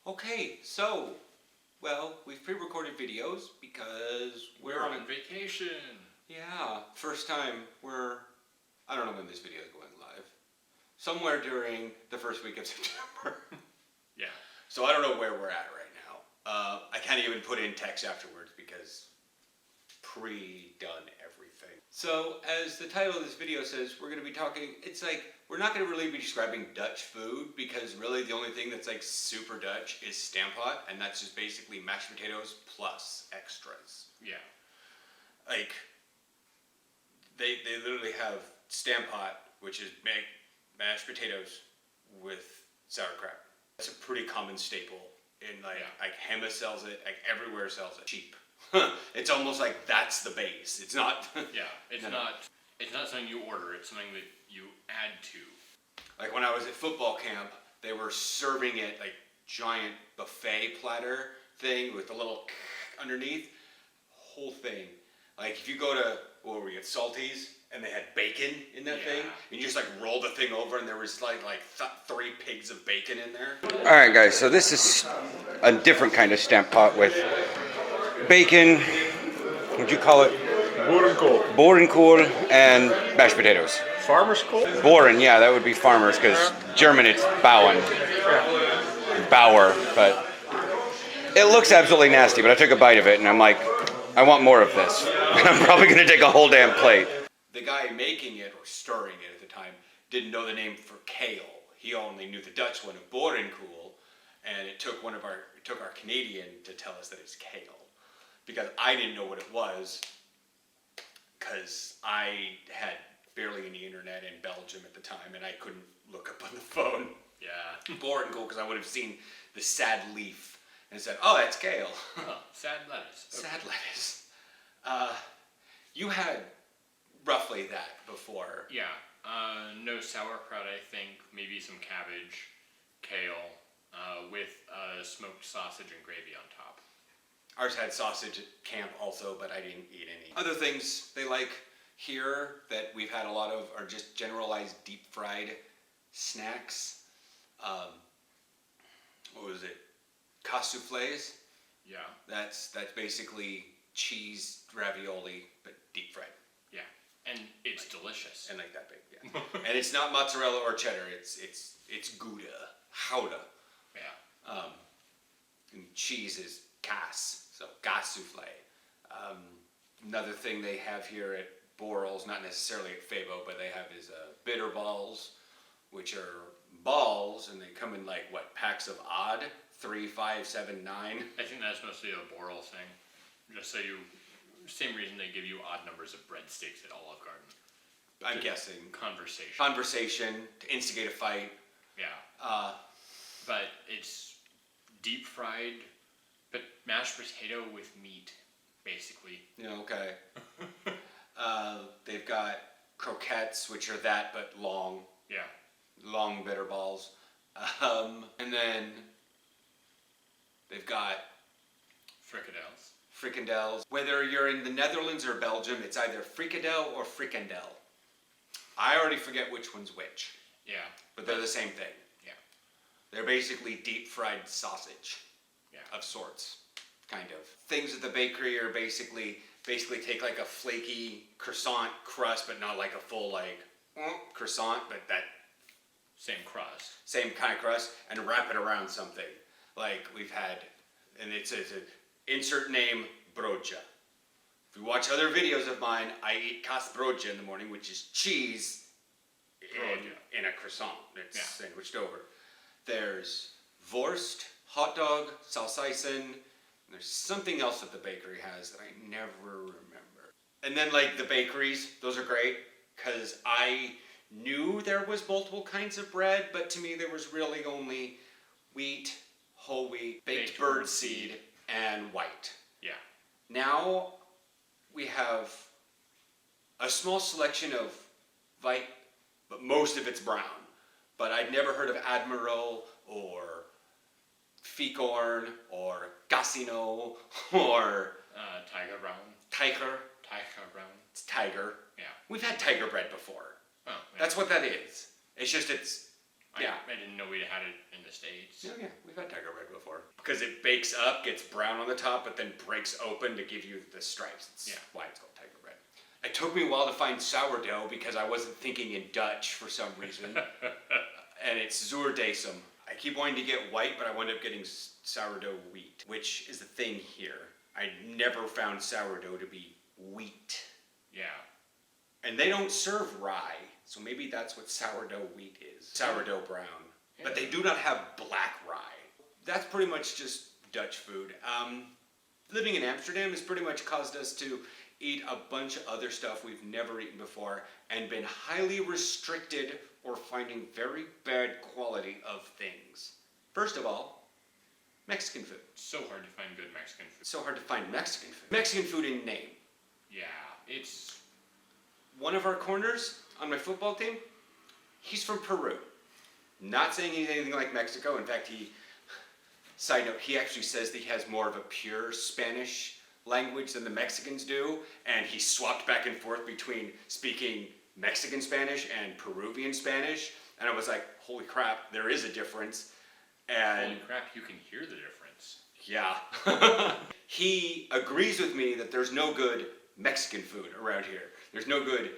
Okay, so, well, we've pre-recorded videos because we're on vacation. Yeah, first time I don't know when this video is going live. Somewhere during the first week of September. Yeah. So I don't know where we're at right now. I can't even put in text afterwards because pre-done everything. So as the title of this video says, we're going to be talking, it's like, we're not going to really be describing Dutch food because really the only thing that's like super Dutch is stamppot, and that's just basically mashed potatoes plus extras. Yeah. Like, they literally have stamppot, which is mashed potatoes with sauerkraut. That's a pretty common staple in like Hema sells it, like everywhere sells it. Cheap. It's almost like that's the base. It's not. Yeah, it's not something you order. It's something that you add to. Like when I was at football camp, they were serving it like giant buffet platter thing with a little underneath. Whole thing. Like if you go to what were we at Salties and they had bacon in that thing, and you just like roll the thing over and there was like 3 pigs of bacon in there. All right, guys. So this is a different kind of stamppot with bacon. What'd you call it? Boerenkool. Boerenkool and mashed potatoes. Farmer's kool? Boren, yeah, that would be farmers because German it's Bauen. Bauer, but it looks absolutely nasty. But I took a bite of it and I'm like, I want more of this. I'm probably gonna take a whole damn plate. The guy making it or stirring it at the time didn't know the name for kale. He only knew the Dutch one of Boerenkool, and it took our Canadian to tell us that it's kale, because I didn't know what it was, because I had barely any internet in Belgium at the time, and I couldn't look up on the phone. Yeah. Boerenkool, because I would have seen the sad leaf and said, "Oh, that's kale." Oh, sad lettuce. Okay. Sad lettuce. You had roughly that before. Yeah. No sauerkraut, I think. Maybe some cabbage, kale, with smoked sausage and gravy on top. Ours had sausage at camp also, but I didn't eat any. Other things they like here that we've had a lot of are just generalized deep fried snacks. What was it? Cassoufflés. Yeah. That's basically cheese ravioli, but deep fried. Yeah. And it's delicious. And like that big, yeah. And it's not mozzarella or cheddar. It's Gouda, Gouda. Yeah. And cheese is Kaas, so Kaas soufflé. Another thing they have here at Borrell's, not necessarily at Fabo, but they have is bitter balls, which are balls, and they come in like packs of odd 3, 5, 7, 9. I think that's mostly a Borrell thing. Just so same reason they give you odd numbers of breadsticks at Olive Garden. I'm guessing. Conversation to instigate a fight. Yeah. But it's deep fried, but mashed potato with meat, basically. Yeah, okay. They've got croquettes, which are that, but long. Yeah. Long bitter balls. And then they've got frikandels. Whether you're in the Netherlands or Belgium, it's either frikandel or frikandel. I already forget which one's which. Yeah. But they're the same thing. Yeah. They're basically deep fried sausage. Yeah. Of sorts, kind of. Things at the bakery are basically take like a flaky croissant crust, but not like a full croissant, but that same crust. Same kind of crust, and wrap it around something. Like we've had, and it says insert name broodje. If you watch other videos of mine, I eat kaasbroodje in the morning, which is cheese in a croissant. It's sandwiched over. There's worst, hot dog, salsicen. There's something else that the bakery has that I never remember. And then like the bakeries, those are great, because I knew there was multiple kinds of bread, but to me there was really only wheat, whole wheat, baked birdseed, and white. Yeah. Now we have a small selection of white, but most of it's brown. But I'd never heard of Admiral or Fikorn or Casino or Tiger Brown. Tiger. Tiger Brown. It's tiger. Yeah. We've had tiger bread before. Oh, yeah. That's what that is. It's just I didn't know we'd had it in the States. Yeah, we've had tiger bread before. because it bakes up, gets brown on the top, but then breaks open to give you the stripes. That's why it's called tiger bread. It took me a while to find sourdough because I wasn't thinking in Dutch for some reason. And it's zuurdesem. I keep wanting to get white, but I wound up getting sourdough wheat, which is the thing here. I never found sourdough to be wheat. Yeah. And they don't serve rye, so maybe that's what sourdough wheat is. Sourdough brown. Yeah. But they do not have black rye. That's pretty much just Dutch food. Living in Amsterdam has pretty much caused us to eat a bunch of other stuff we've never eaten before and been highly restricted or finding very bad quality of things. First of all, Mexican food. So hard to find good Mexican food. So hard to find Mexican food. Mexican food in name. Yeah, it's... One of our corners on my football team, he's from Peru. Not saying he's anything like Mexico. In fact, side note, he actually says that he has more of a pure Spanish language than the Mexicans do, and he swapped back and forth between speaking Mexican Spanish and Peruvian Spanish, and I was like, holy crap, there is a difference. And holy crap, you can hear the difference. Yeah. He agrees with me that there's no good Mexican food around here. There's no good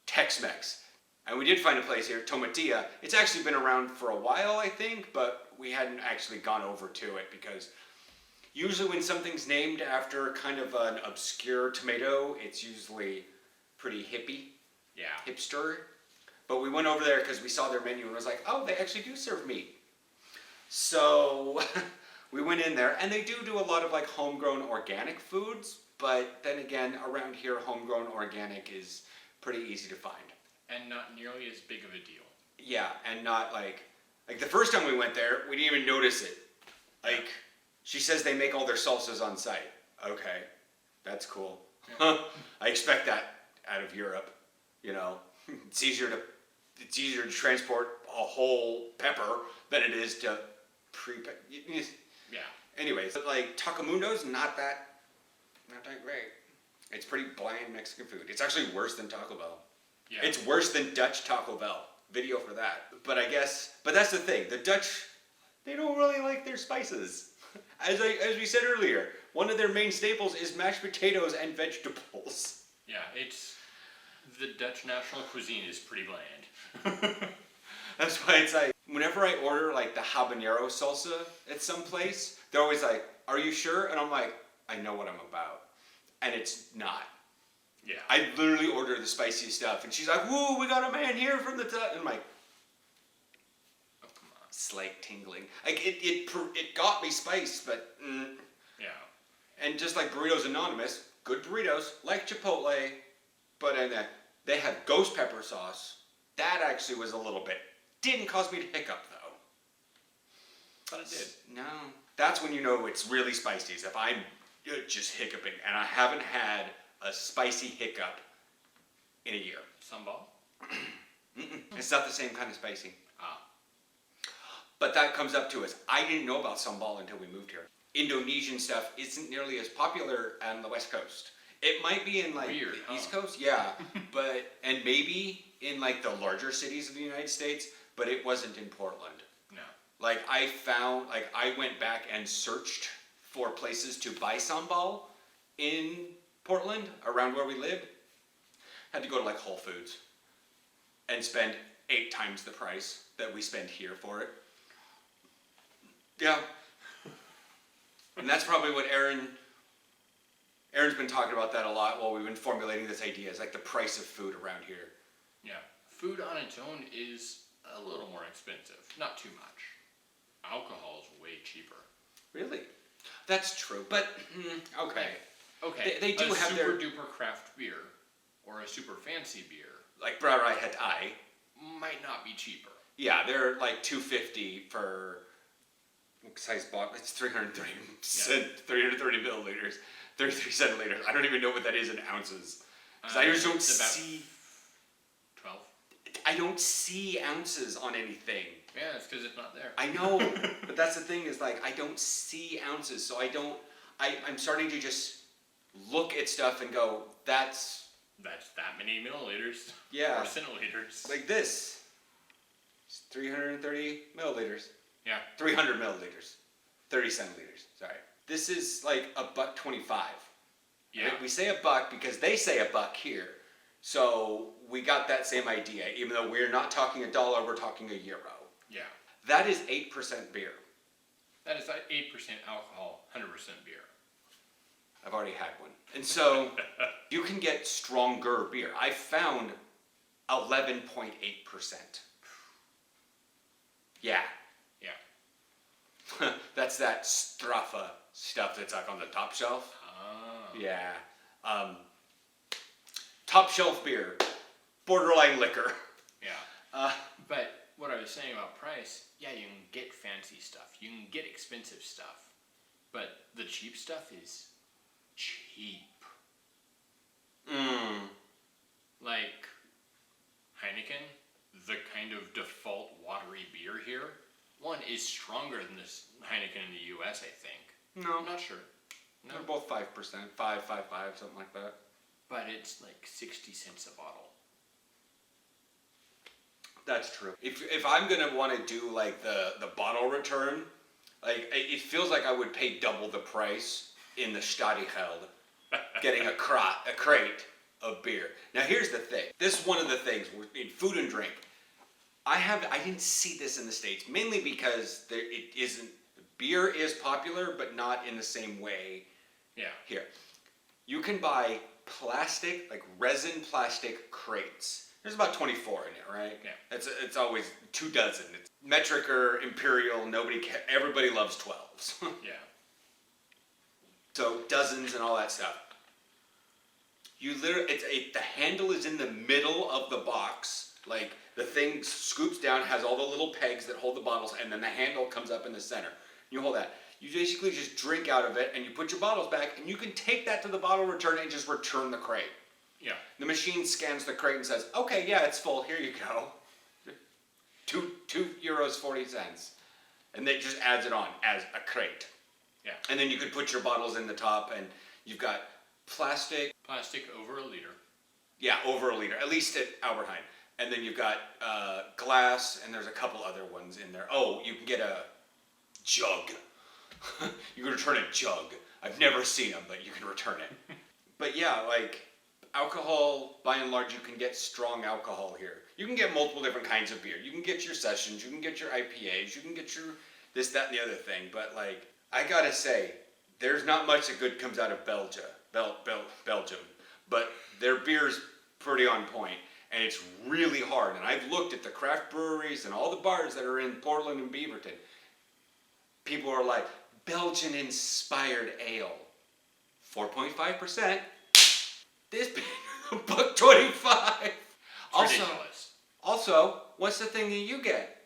Tex-Mex. And we did find a place here, Tomatilla. It's actually been around for a while, I think, but we hadn't actually gone over to it because usually when something's named after kind of an obscure tomato, it's usually pretty hippie. Yeah. Hipster. But we went over there because we saw their menu and was like, oh, they actually do serve meat. So we went in there, and they do a lot of like homegrown organic foods, but then again, around here, homegrown organic is pretty easy to find. And not nearly as big of a deal. Yeah, and not like the first time we went there, we didn't even notice it. Like, she says they make all their salsas on site. Okay, that's cool. I expect that out of Europe. You know, it's easier to transport a whole pepper than it is to Yeah. Anyways, but like Tacomundo's not that great. It's pretty bland Mexican food. It's actually worse than Taco Bell. Yeah. It's worse than Dutch Taco Bell. Video for that. But that's the thing. The Dutch, they don't really like their spices. As we said earlier, one of their main staples is mashed potatoes and vegetables. Yeah, the Dutch national cuisine is pretty bland. That's why it's like, whenever I order like the habanero salsa at some place, they're always like, are you sure? And I'm like, I know what I'm about. And it's not. Yeah. I literally order the spiciest stuff, and she's like, woo, we got a man here from the top. And I'm like, oh, come on. Slight tingling. Like, it got me spice, but, Yeah. And just like Burritos Anonymous, good burritos, like Chipotle, but they have ghost pepper sauce. That actually was a little bit. Didn't cause me to hiccup, though. But it did. No. That's when you know it's really spicy, is if I'm just hiccuping, and I haven't had a spicy hiccup in a year. Sambal? It's not the same kind of spicy. Ah. But that comes up to us. I didn't know about sambal until we moved here. Indonesian stuff isn't nearly as popular on the West Coast. It might be in like Weird, the East Coast, yeah, and maybe in like the larger cities of the United States, but it wasn't in Portland. No. Like I went back and searched for places to buy sambal in Portland, around where we lived. Had to go to like Whole Foods and spend 8 times the price that we spend here for it. Yeah. And that's probably what Aaron's been talking about that a lot while we've been formulating this idea. It's like the price of food around here. Yeah. Food on its own is a little more expensive. Not too much. Alcohol is way cheaper. Really? That's true. But, okay. Okay. They do a have super duper craft beer or a super fancy beer. Like Bra Het I. Might not be cheaper. Yeah, they're like $2.50 for what size bottle? It's 330 milliliters, 33 centiliters. I don't even know what that is in ounces. Because I just don't see 12. I don't see ounces on anything. Yeah, it's because it's not there. I know, but that's the thing is like I don't see ounces, so I'm starting to just look at stuff and go, that's that many milliliters. Yeah. Or centiliters. Like this. It's 330 milliliters. Yeah. 300 milliliters. 30 centiliters. Sorry. This is like $1.25. Yeah. Right? We say $1 because they say $1 here. So we got that same idea. Even though we're not talking a dollar, we're talking a euro. Yeah. That is 8% beer. That is 8% alcohol, 100% beer. I've already had one. And so you can get stronger beer. I found 11.8%. Yeah. Yeah. That's that Straffa stuff that's like on the top shelf. Ah. Yeah. Top shelf beer. Borderline liquor. Yeah. But what I was saying about price, yeah, you can get fancy stuff. You can get expensive stuff. But the cheap stuff is cheap. Like Heineken, the kind of default watery beer here, one is stronger than this Heineken in the US, I think. No. I'm not sure. No. They're both 5%. 5, something like that. But it's like 60 cents a bottle. That's true. If I'm gonna want to do like the bottle return, like it feels like I would pay double the price in the Stadiheld getting a crate of beer. Now here's the thing. This is one of the things in food and drink. I didn't see this in the States mainly because beer is popular but not in the same way. Yeah. Here, you can buy plastic, like resin plastic crates. There's about 24 in it, right? Yeah. It's always 2 dozen. It's metric or imperial. Everybody loves 12s. Yeah. So dozens and all that stuff. You literally, the handle is in the middle of the box. Like the thing scoops down, has all the little pegs that hold the bottles, and then the handle comes up in the center. You hold that. You basically just drink out of it, and you put your bottles back, and you can take that to the bottle return and just return the crate. Yeah. The machine scans the crate and says, "Okay, yeah, it's full. Here you go." €2.40, and it just adds it on as a crate. Yeah. And then you could put your bottles in the top, and you've got plastic. Plastic over a liter. Yeah, over a liter, at least at Albert Heijn. And then you've got glass, and there's a couple other ones in there. Oh, you can get a jug. You can return a jug. I've never seen them, but you can return it. But yeah, like alcohol, by and large, you can get strong alcohol here. You can get multiple different kinds of beer. You can get your sessions, you can get your IPAs, you can get your this, that, and the other thing. But like, I gotta say, there's not much that good comes out of Belgium. But their beer's pretty on point, and it's really hard. And I've looked at the craft breweries and all the bars that are in Portland and Beaverton. People are like, Belgian-inspired ale, 4.5%. This $1.25. Also, what's the thing that you get?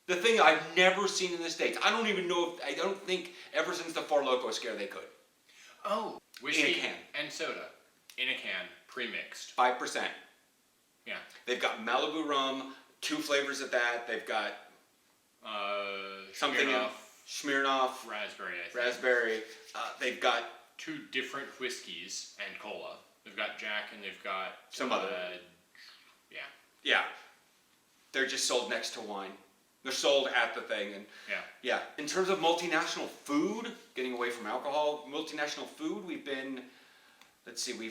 The thing I've never seen in the States. I don't think ever since the Four Loko scare they could. Oh, whiskey in a can. and soda in a can, pre-mixed. 5%. Yeah. They've got Malibu rum, 2 flavors of that. They've got something else. Smirnoff, raspberry, I think. raspberry. They've got 2 different whiskeys and cola. They've got Jack and they've got some other. Yeah. They're just sold next to wine. They're sold at the thing, and yeah. In terms of multinational food, getting away from alcohol, multinational food, we've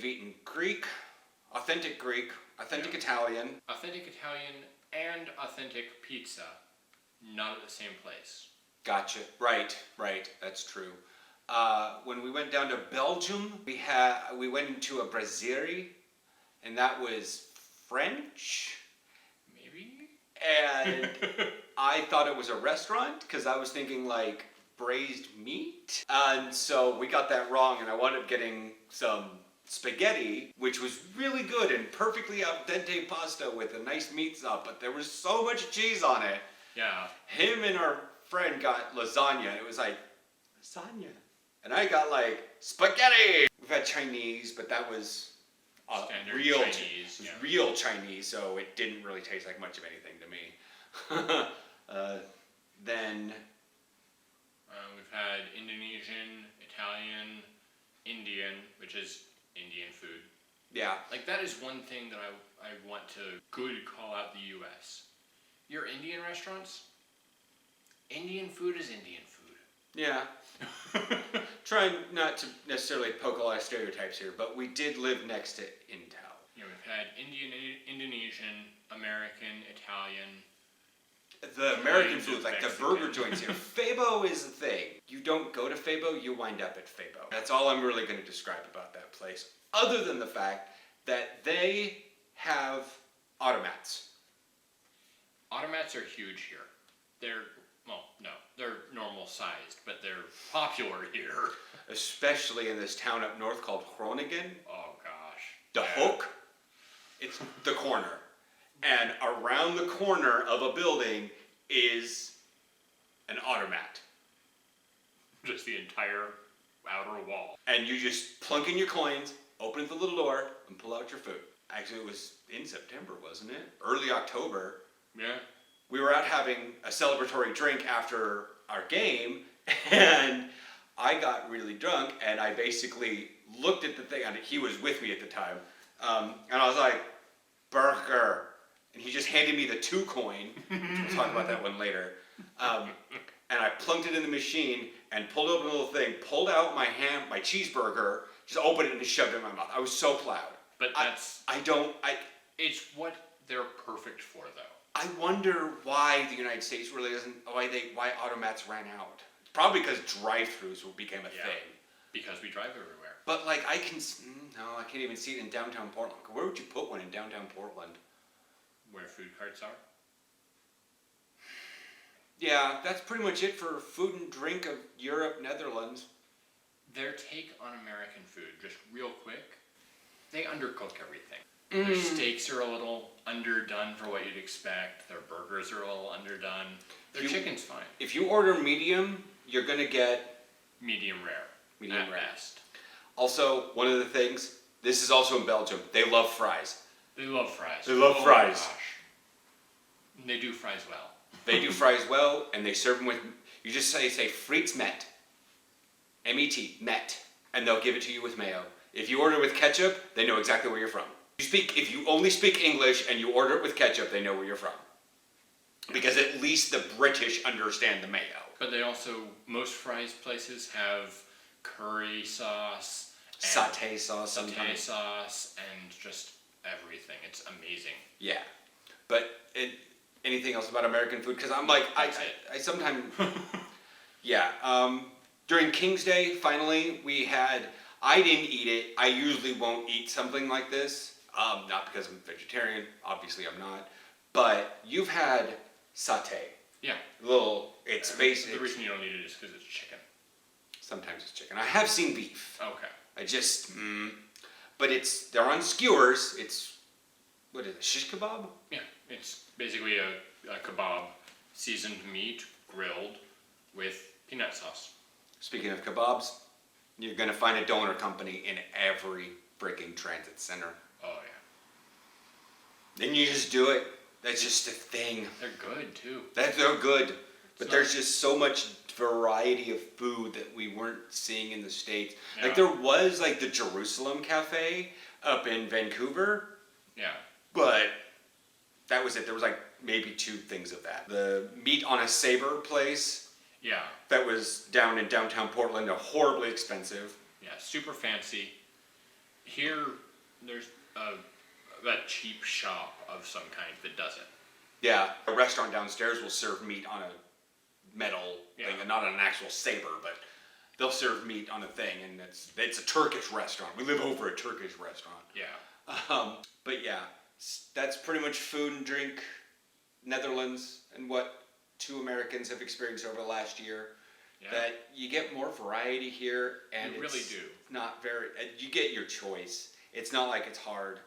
eaten Greek, authentic Italian. Authentic Italian and authentic pizza, not at the same place. Gotcha. Right. That's true. When we went down to Belgium, we went into a brasserie, and that was French. Maybe. And I thought it was a restaurant because I was thinking like braised meat, and so we got that wrong. And I wound up getting some spaghetti, which was really good and perfectly al dente pasta with a nice meat sauce, but there was so much cheese on it. Yeah. Him and our friend got lasagna. It was like, lasagna. And I got like spaghetti. We've had Chinese, but that was Standard real Chinese. It was real Chinese, so it didn't really taste like much of anything to me. Then we've had Indonesian, Italian, Indian, which is Indian food. yeah, Like that is one thing that I want to call out the U.S. Your Indian restaurants, Indian food is Indian food. Yeah. Trying not to necessarily poke a lot of stereotypes here, but we did live next to Intel. You know, we've had Indonesian, American, Italian. The American Kinds food, of like the Mexican. burger joints here. Fabo is the thing. You don't go to Fabo, you wind up at Fabo. That's all I'm really going to describe about that place. Other than the fact that they have automats. Automats are huge here. They're, well, no, they're normal sized, but they're popular here. Especially in this town up north called Groningen. Oh gosh. The Hook. It's the corner. And around the corner of a building is an automat. Just the entire outer wall. And you just plunk in your coins, open the little door, and pull out your food. Actually, it was in September, wasn't it? Early October. Yeah. We were out having a celebratory drink after our game, and I got really drunk, and I basically looked at the thing, and he was with me at the time, and I was like, burger. And he just handed me the 2 coin. We'll talk about that one later. And I plunked it in the machine and pulled open a little thing, pulled out my cheeseburger, just opened it and just shoved it in my mouth. I was so proud. But that's, it's what they're perfect for though. I wonder why the United States really doesn't, why automats ran out. It's probably because drive-thrus became a thing. Because we drive everywhere. But like I can't even see it in downtown Portland. Where would you put one in downtown Portland? Where food carts are. Yeah, that's pretty much it for food and drink of Europe, Netherlands. Their take on American food, just real quick, they undercook everything. Their steaks are a little underdone for what you'd expect. Their burgers are a little underdone. Their chicken's fine. If you order medium, you're gonna get Medium rare. medium at rare. best. Also, one of the things, this is also in Belgium, they love fries. They love fries. They love Oh fries. My gosh. They do fries well. They do fries well, and they serve them with, you just say frites met, M-E-T, met, and they'll give it to you with mayo. If you order with ketchup, they know exactly where you're from. If you only speak English and you order it with ketchup, they know where you're from. Because at least the British understand the mayo. But they also, most fries places have curry sauce, and Satay sauce satay sometimes. sauce, and just everything. It's amazing. Yeah. But anything else about American food? Because I'm like, I sometimes, yeah. During King's Day, finally, I didn't eat it. I usually won't eat something like this. Not because I'm vegetarian. Obviously, I'm not. But you've had satay. Yeah. It's basic. The reason you don't eat it is because it's chicken. Sometimes it's chicken. I have seen beef. Okay. I just, but they're on skewers. What is it, shish kebab? Yeah, it's basically a kebab, seasoned meat, grilled with peanut sauce. Speaking of kebabs, you're gonna find a donor company in every freaking transit center. Oh yeah. Then you just do it. That's just a thing. They're good too. They're good. But there's just so much variety of food that we weren't seeing in the States. Yeah. Like there was like the Jerusalem Cafe up in Vancouver, Yeah. but that was it. There was like maybe 2 things of that. The meat on a saber place Yeah. that was down in downtown Portland, horribly expensive. Yeah. Super fancy. Here, there's a cheap shop of some kind that does it. Yeah, a restaurant downstairs will serve meat on a metal thing, Yeah. and not on an actual saber, but they'll serve meat on a thing, and it's a Turkish restaurant. We live over a Turkish restaurant. Yeah. But yeah, that's pretty much food and drink, Netherlands, and what 2 Americans have experienced over the last year. Yeah. That you get more variety here, and You really do. Not very. You get your choice. It's not like it's hard.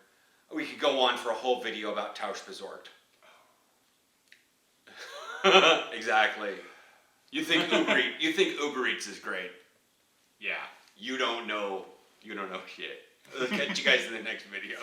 We could go on for a whole video about Tausch Besorgt. Exactly. You think Uber Eats is great. Yeah. You don't know shit. I'll catch you guys in the next video.